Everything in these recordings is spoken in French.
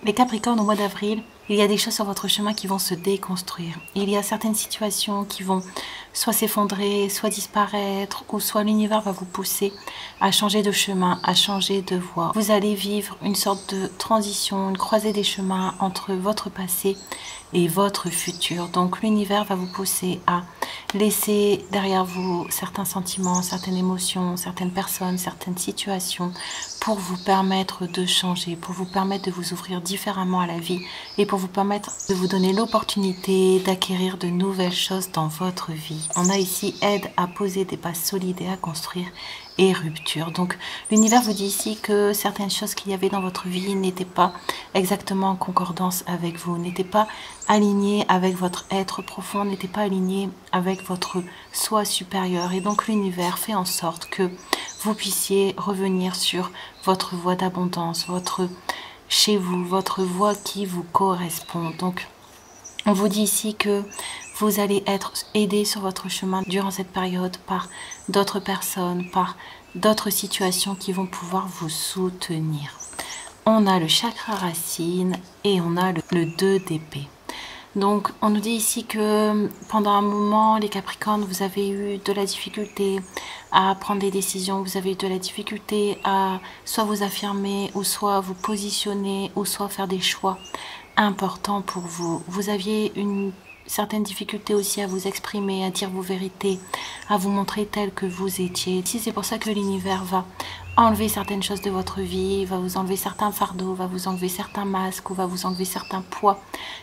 Les Capricornes, au mois d'avril, il y a des choses sur votre chemin qui vont se déconstruire. Il y a certaines situations qui vont soit s'effondrer, soit disparaître, ou soit l'univers va vous pousser à changer de chemin, à changer de voie. Vous allez vivre une sorte de transition, une croisée des chemins entre votre passé et votre futur. Donc l'univers va vous pousser à laisser derrière vous certains sentiments, certaines émotions, certaines personnes, certaines situations pour vous permettre de changer, pour vous permettre de vous ouvrir différemment à la vie et pour vous permettre de vous donner l'opportunité d'acquérir de nouvelles choses dans votre vie. On a ici aide à poser des bases solides et à construire et rupture. Donc l'univers vous dit ici que certaines choses qu'il y avait dans votre vie n'étaient pas exactement en concordance avec vous, n'étaient pas alignées avec votre être profond, n'étaient pas alignées avec votre soi supérieur. Et donc l'univers fait en sorte que vous puissiez revenir sur votre voie d'abondance, votre chez vous, votre voie qui vous correspond. Donc on vous dit ici que vous allez être aidé sur votre chemin durant cette période par d'autres personnes, par d'autres situations qui vont pouvoir vous soutenir. On a le chakra racine et on a le 2 d'épée. Donc on nous dit ici que pendant un moment, les Capricornes, vous avez eu de la difficulté à prendre des décisions, vous avez eu de la difficulté à soit vous affirmer, ou soit vous positionner, ou soit faire des choix importants pour vous. Vous aviez une certaines difficultés aussi à vous exprimer, à dire vos vérités, à vous montrer tel que vous étiez. Ici, c'est pour ça que l'univers va enlever certaines choses de votre vie, va vous enlever certains fardeaux, va vous enlever certains masques ou va vous enlever certains poids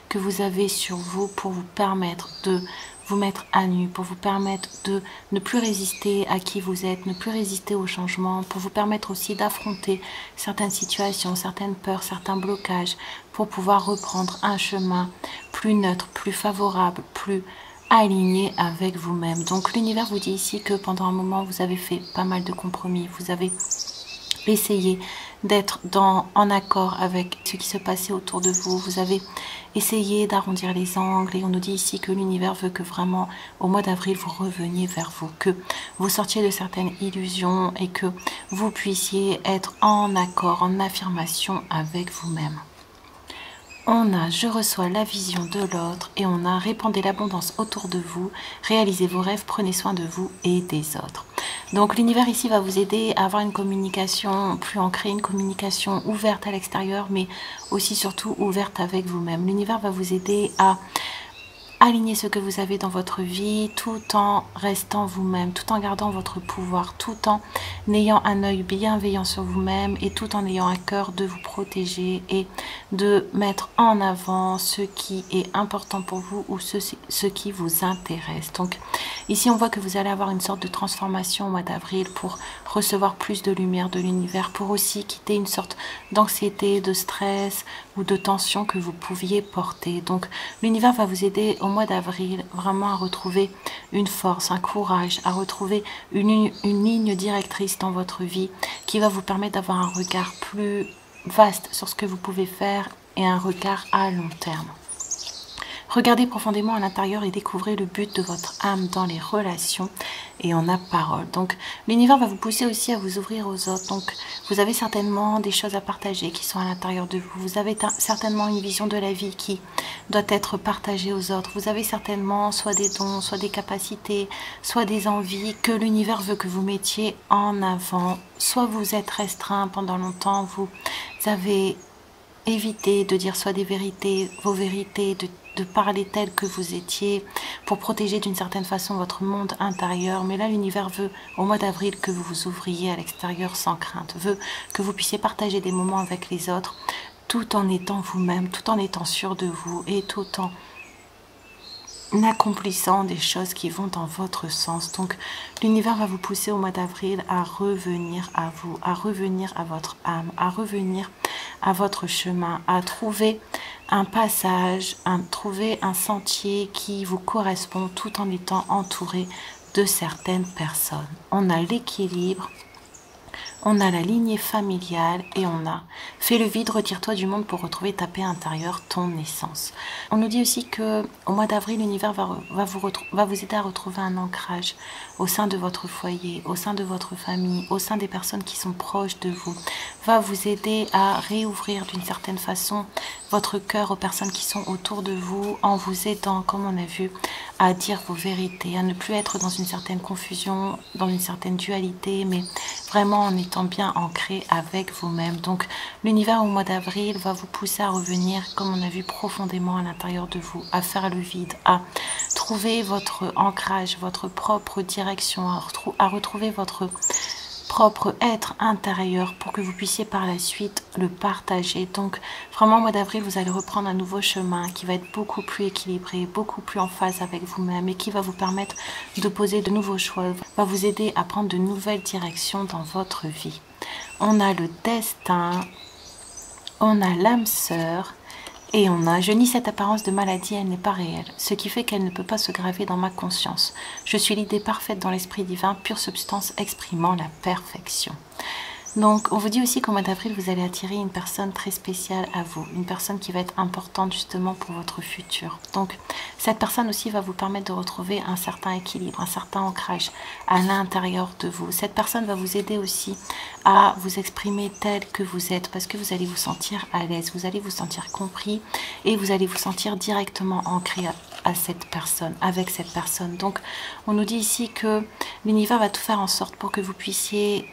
que vous avez sur vous pour vous permettre de vous mettre à nu, pour vous permettre de ne plus résister à qui vous êtes, ne plus résister au changement, pour vous permettre aussi d'affronter certaines situations, certaines peurs, certains blocages, pour pouvoir reprendre un chemin plus neutre, plus favorable, plus aligné avec vous-même. Donc l'univers vous dit ici que pendant un moment, vous avez fait pas mal de compromis, vous avez essayé d'être en accord avec ce qui se passait autour de vous. Vous avez essayé d'arrondir les angles et on nous dit ici que l'univers veut que vraiment au mois d'avril vous reveniez vers vous, que vous sortiez de certaines illusions et que vous puissiez être en accord, en affirmation avec vous-même. On a je reçois la vision de l'autre et on a répandez l'abondance autour de vous, réalisez vos rêves, prenez soin de vous et des autres. Donc l'univers ici va vous aider à avoir une communication plus ancrée, une communication ouverte à l'extérieur, mais aussi surtout ouverte avec vous-même. L'univers va vous aider à aligner ce que vous avez dans votre vie tout en restant vous-même, tout en gardant votre pouvoir, tout en ayant un œil bienveillant sur vous-même et tout en ayant à cœur de vous protéger et de mettre en avant ce qui est important pour vous ou ce qui vous intéresse. Donc ici on voit que vous allez avoir une sorte de transformation au mois d'avril pour recevoir plus de lumière de l'univers, pour aussi quitter une sorte d'anxiété, de stress ou de tension que vous pouviez porter. Donc l'univers va vous aider au mois d'avril vraiment à retrouver une force, un courage, à retrouver une ligne directrice dans votre vie qui va vous permettre d'avoir un regard plus vaste sur ce que vous pouvez faire et un regard à long terme. Regardez profondément à l'intérieur et découvrez le but de votre âme dans les relations et en a parole. Donc l'univers va vous pousser aussi à vous ouvrir aux autres. Donc vous avez certainement des choses à partager qui sont à l'intérieur de vous. Vous avez certainement une vision de la vie qui doit être partagée aux autres. Vous avez certainement soit des dons, soit des capacités, soit des envies que l'univers veut que vous mettiez en avant. Soit vous êtes restreint pendant longtemps, vous avez évité de dire soit des vérités, vos vérités, de parler tel que vous étiez pour protéger d'une certaine façon votre monde intérieur. Mais là l'univers veut au mois d'avril que vous vous ouvriez à l'extérieur sans crainte, veut que vous puissiez partager des moments avec les autres tout en étant vous-même, tout en étant sûr de vous et tout en accomplissant des choses qui vont dans votre sens. Donc l'univers va vous pousser au mois d'avril à revenir à vous, à revenir à votre âme, à revenir à votre chemin, à trouver un passage, trouver un sentier qui vous correspond tout en étant entouré de certaines personnes. On a l'équilibre, On a la lignée familiale et on a fais le vide, retire-toi du monde pour retrouver ta paix intérieure, ton essence. On nous dit aussi que au mois d'avril, l'univers va vous aider à retrouver un ancrage au sein de votre foyer, au sein de votre famille, au sein des personnes qui sont proches de vous. Va vous aider à réouvrir d'une certaine façon votre cœur aux personnes qui sont autour de vous en vous aidant, comme on a vu, à dire vos vérités, à ne plus être dans une certaine confusion, dans une certaine dualité, mais vraiment en étant bien ancré avec vous-même. Donc l'univers au mois d'avril va vous pousser à revenir, comme on a vu, profondément à l'intérieur de vous, à faire le vide, à trouver votre ancrage, votre propre direction, à retrouver votre propre être intérieur pour que vous puissiez par la suite le partager. Donc vraiment au mois d'avril, vous allez reprendre un nouveau chemin qui va être beaucoup plus équilibré, beaucoup plus en phase avec vous-même et qui va vous permettre de poser de nouveaux choix, va vous aider à prendre de nouvelles directions dans votre vie. On a le destin, on a l'âme sœur, et on a, je nie cette apparence de maladie, elle n'est pas réelle, ce qui fait qu'elle ne peut pas se graver dans ma conscience. Je suis l'idée parfaite dans l'esprit divin, pure substance exprimant la perfection. Donc, on vous dit aussi qu'au mois d'avril, vous allez attirer une personne très spéciale à vous, une personne qui va être importante justement pour votre futur. Donc, cette personne aussi va vous permettre de retrouver un certain équilibre, un certain ancrage à l'intérieur de vous. Cette personne va vous aider aussi à vous exprimer tel que vous êtes parce que vous allez vous sentir à l'aise, vous allez vous sentir compris et vous allez vous sentir directement ancré à cette personne, avec cette personne. Donc, on nous dit ici que l'univers va tout faire en sorte pour que vous puissiez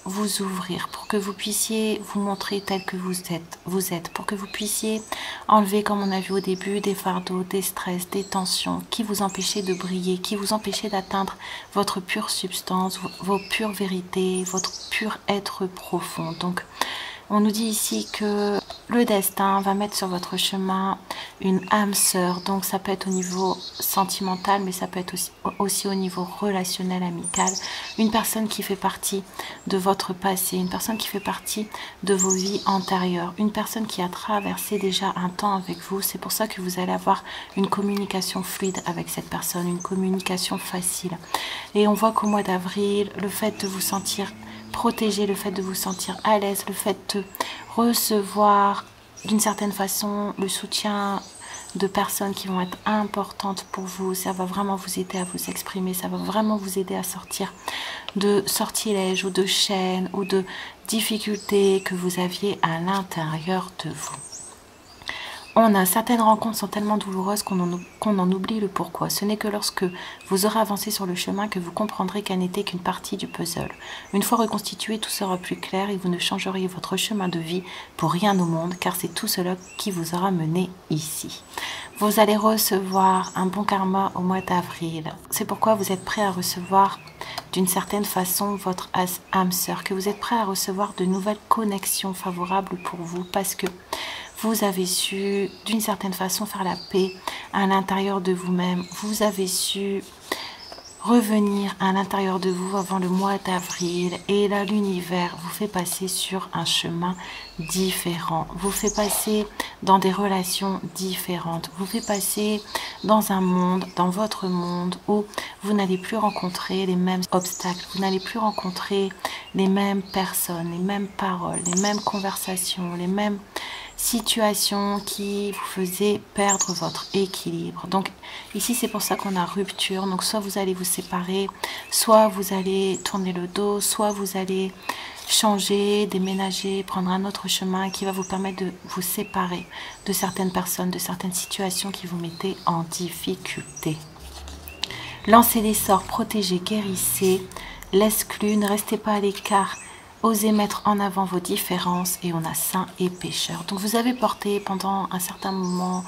vous ouvrir, pour que vous puissiez vous montrer tel que vous êtes, pour que vous puissiez enlever, comme on a vu au début, des fardeaux, des stress, des tensions qui vous empêchaient de briller, qui vous empêchaient d'atteindre votre pure substance, vos pures vérités, votre pur être profond. Donc, on nous dit ici que le destin va mettre sur votre chemin une âme sœur. Donc ça peut être au niveau sentimental, mais ça peut être aussi au niveau relationnel, amical. Une personne qui fait partie de votre passé, une personne qui fait partie de vos vies antérieures, une personne qui a traversé déjà un temps avec vous. C'est pour ça que vous allez avoir une communication fluide avec cette personne, une communication facile. Et on voit qu'au mois d'avril, le fait de vous sentir protégé, le fait de vous sentir à l'aise, le fait de recevoir d'une certaine façon le soutien de personnes qui vont être importantes pour vous, ça va vraiment vous aider à vous exprimer, ça va vraiment vous aider à sortir de sortilèges ou de chaînes ou de difficultés que vous aviez à l'intérieur de vous. Certaines rencontres sont tellement douloureuses qu'on en oublie le pourquoi. Ce n'est que lorsque vous aurez avancé sur le chemin que vous comprendrez qu'elle n'était qu'une partie du puzzle. Une fois reconstitué, tout sera plus clair et vous ne changeriez votre chemin de vie pour rien au monde, car c'est tout cela qui vous aura mené ici. Vous allez recevoir un bon karma au mois d'avril. C'est pourquoi vous êtes prêt à recevoir d'une certaine façon votre âme sœur, que vous êtes prêt à recevoir de nouvelles connexions favorables pour vous, parce que vous avez su, d'une certaine façon, faire la paix à l'intérieur de vous-même. Vous avez su revenir à l'intérieur de vous avant le mois d'avril. Et là, l'univers vous fait passer sur un chemin différent. Vous fait passer dans des relations différentes. Vous fait passer dans un monde, dans votre monde, où vous n'allez plus rencontrer les mêmes obstacles. Vous n'allez plus rencontrer les mêmes personnes, les mêmes paroles, les mêmes conversations, les mêmes situation qui vous faisait perdre votre équilibre. Donc ici c'est pour ça qu'on a rupture. Donc soit vous allez vous séparer, soit vous allez tourner le dos, soit vous allez changer, déménager, prendre un autre chemin qui va vous permettre de vous séparer de certaines personnes, de certaines situations qui vous mettaient en difficulté. Lancez des sorts, protégez, guérissez, l'exclu, ne restez pas à l'écart. Osez mettre en avant vos différences et on a saint et pécheur. Donc vous avez porté pendant un certain moment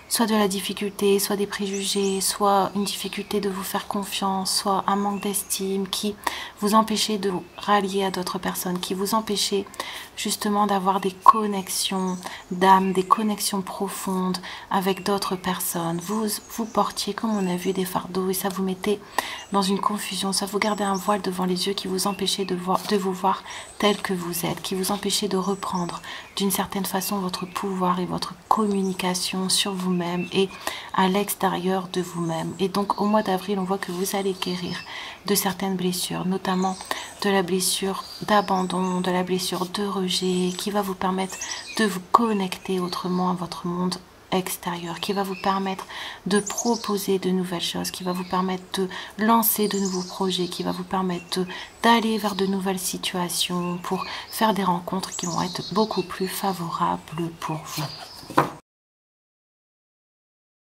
soit de la difficulté, soit des préjugés, soit une difficulté de vous faire confiance, soit un manque d'estime qui vous empêchait de vous rallier à d'autres personnes, qui vous empêchait justement d'avoir des connexions d'âme, des connexions profondes avec d'autres personnes. Vous portiez, comme on a vu, des fardeaux et ça vous mettait dans une confusion, ça vous gardait un voile devant les yeux qui vous empêchait de vous voir tel que vous êtes, qui vous empêchait de reprendre d'une certaine façon votre pouvoir et votre communication sur vous-même vous-même et à l'extérieur de vous-même. Et donc au mois d'avril, on voit que vous allez guérir de certaines blessures, notamment de la blessure d'abandon, de la blessure de rejet, qui va vous permettre de vous connecter autrement à votre monde extérieur, qui va vous permettre de proposer de nouvelles choses, qui va vous permettre de lancer de nouveaux projets, qui va vous permettre d'aller vers de nouvelles situations pour faire des rencontres qui vont être beaucoup plus favorables pour vous.